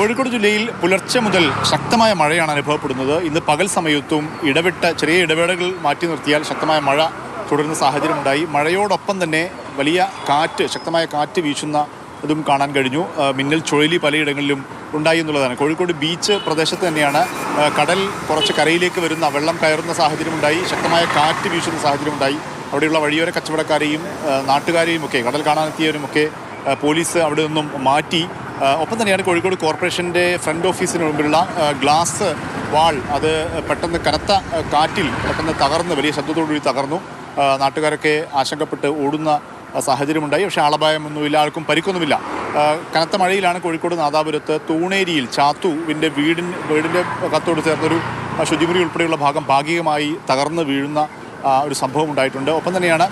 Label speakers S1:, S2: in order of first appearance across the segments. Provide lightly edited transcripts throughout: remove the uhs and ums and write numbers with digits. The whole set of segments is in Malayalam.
S1: കോഴിക്കോട് ജില്ലയിൽ പുലർച്ചെ മുതൽ ശക്തമായ മഴയാണ് അനുഭവപ്പെടുന്നത്. ഇന്ന് പകൽ സമയത്തും ചെറിയ ഇടവേളകൾ മാറ്റി നിർത്തിയാൽ ശക്തമായ മഴ തുടരുന്ന സാഹചര്യമുണ്ടായി. മഴയോടൊപ്പം തന്നെ വലിയ ശക്തമായ കാറ്റ് വീശുന്നതും കാണാൻ കഴിഞ്ഞു. മിന്നൽ ചുഴലി പലയിടങ്ങളിലും ഉണ്ടായി എന്നുള്ളതാണ്. കോഴിക്കോട് ബീച്ച് പ്രദേശത്ത് തന്നെയാണ് കടൽ കുറച്ച് കരയിലേക്ക് വരുന്ന വെള്ളം കയറുന്ന സാഹചര്യമുണ്ടായി. ശക്തമായ കാറ്റ് വീശുന്ന സാഹചര്യമുണ്ടായി. അവിടെയുള്ള വഴിയോര കച്ചവടക്കാരെയും നാട്ടുകാരെയും ഒക്കെ കടൽ കാണാനെത്തിയവരുമൊക്കെ പോലീസ് അവിടെ നിന്നും മാറ്റി. ഒപ്പം തന്നെയാണ് കോഴിക്കോട് കോർപ്പറേഷൻ്റെ ഫ്രണ്ട് ഓഫീസിന് മുമ്പിലുള്ള ഗ്ലാസ് വാൾ അത് പെട്ടെന്ന് കനത്ത കാറ്റിൽ പെട്ടെന്ന് തകർന്ന് വലിയ ശബ്ദത്തോടുകൂടി തകർന്നു. നാട്ടുകാരൊക്കെ ആശങ്കപ്പെട്ട് ഓടുന്ന സാഹചര്യമുണ്ടായി. പക്ഷേ ആളപായമൊന്നുമില്ല, ആർക്കും പരിക്കൊന്നുമില്ല. കനത്ത മഴയിലാണ് കോഴിക്കോട് നാദാപുരത്ത് തൂണേരിയിൽ ചാത്തുവിൻ്റെ വീടിൻ്റെ കത്തോട് ചേർന്നൊരു ശുചിമുറി ഉൾപ്പെടെയുള്ള ഭാഗം ഭാഗികമായി തകർന്ന് വീഴുന്ന ഒരു സംഭവം ഉണ്ടായിട്ടുണ്ട്. ഒപ്പം തന്നെയാണ്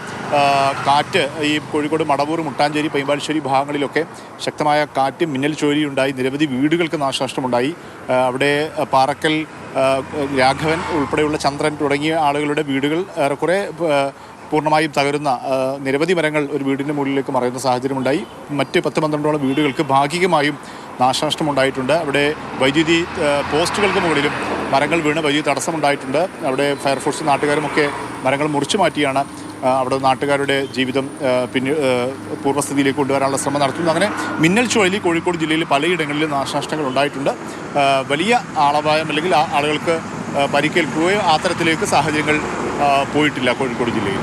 S1: കാറ്റ് ഈ കോഴിക്കോട് മടവൂർ, മുട്ടാഞ്ചേരി, പൈമ്പാശ്ശേരി ഭാഗങ്ങളിലൊക്കെ ശക്തമായ കാറ്റ് മിന്നൽ ചുഴലിയുണ്ടായി. നിരവധി വീടുകൾക്ക് നാശനഷ്ടമുണ്ടായി. അവിടെ പാറക്കൽ രാഘവൻ ഉൾപ്പെടെയുള്ള ചന്ദ്രൻ തുടങ്ങിയ ആളുകളുടെ വീടുകൾ ഏറെക്കുറെ പൂർണ്ണമായും തകരുന്ന നിരവധി മരങ്ങൾ ഒരു വീടിൻ്റെ മുകളിലേക്ക് മറയുന്ന സാഹചര്യമുണ്ടായി. മറ്റ് 10-12ഓളം വീടുകൾക്ക് ഭാഗികമായും നാശനഷ്ടമുണ്ടായിട്ടുണ്ട്. അവിടെ വൈദ്യുതി പോസ്റ്റുകൾക്ക് മുകളിലും മരങ്ങൾ വീണ് വലിയ തടസ്സമുണ്ടായിട്ടുണ്ട്. അവിടെ ഫയർഫോഴ്സ് നാട്ടുകാരുമൊക്കെ മരങ്ങൾ മുറിച്ചു മാറ്റിയാണ് അവിടെ നാട്ടുകാരുടെ ജീവിതം പൂർവ്വസ്ഥിതിയിലേക്ക് കൊണ്ടുവരാനുള്ള ശ്രമം നടത്തുന്നു. അങ്ങനെ മിന്നൽ ചുഴലി കോഴിക്കോട് ജില്ലയിൽ പലയിടങ്ങളിലും നാശനഷ്ടങ്ങൾ ഉണ്ടായിട്ടുണ്ട്. വലിയ ആളപായം അല്ലെങ്കിൽ ആളുകൾക്ക് പരിക്കേൽക്കുകയോ അത്തരത്തിലേക്ക് സാഹചര്യങ്ങൾ പോയിട്ടില്ല കോഴിക്കോട് ജില്ലയിൽ.